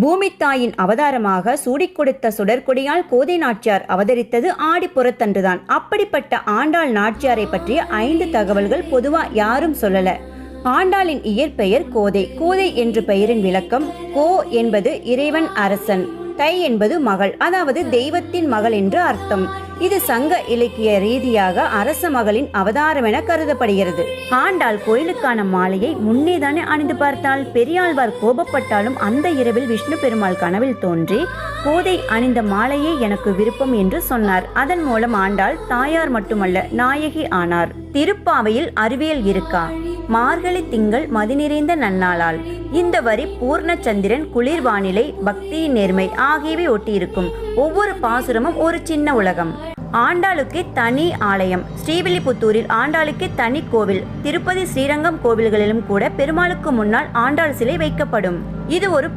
பூமித்தாயின் அவதாரமாக சூடிக் கொடுத்த சுடற்கொடியால் கோதை நாச்சியார் அவதரித்தது ஆடிப்புறத்தன்றுதான். அப்படிப்பட்ட ஆண்டாள் நாச்சியாரை பற்றிய 5 தகவல்கள் பொதுவா யாரும் சொல்லல. ஆண்டாளின் இயற்பெயர் கோதை. கோதை என்ற பெயரின் விளக்கம்: கோ என்பது இறைவன் அரசன், தை என்பது மகள், அதாவது தெய்வத்தின் மகள் என்று அர்த்தம். இது சங்க இலக்கிய ரீதியாக அரச மகளின் அவதாரம் என கருதப்படுகிறது. ஆண்டாள் கோயிலுக்கான மாலையை முன்னேதானே அணிந்து பார்த்தாள். பெரியாழ்வார் கோபப்பட்டாலும் அந்த இரவில் விஷ்ணு பெருமாள் கனவில் தோன்றி கோதை அணிந்த மாலையே எனக்கு விருப்பம் என்று சொன்னார். அதன் மூலம் ஆண்டாள் தாயார் மட்டுமல்ல, நாயகி ஆனார். திருப்பாவையில் அறிவியல் இருக்கா? மார்கழி திங்கள் மதி நிறைந்த நன்னாளால். இந்த வரி பூர்ணச்சந்திரன், குளிர் வானிலை, பக்தியின் நேர்மை ஆகியவை ஒட்டியிருக்கும். ஒவ்வொரு பாசுரமும் ஒரு சின்ன உலகம். ஆண்டாளுக்கு தனி ஆலயம். ஸ்ரீவில்லிபுத்தூரில் ஆண்டாளுக்கு தனி கோவில். திருப்பதி, ஸ்ரீரங்கம் கோவில்களிலும் கூட பெருமாளுக்கு முன்னால் ஆண்டாள் சிலை வைக்கப்படும். இது ஒரு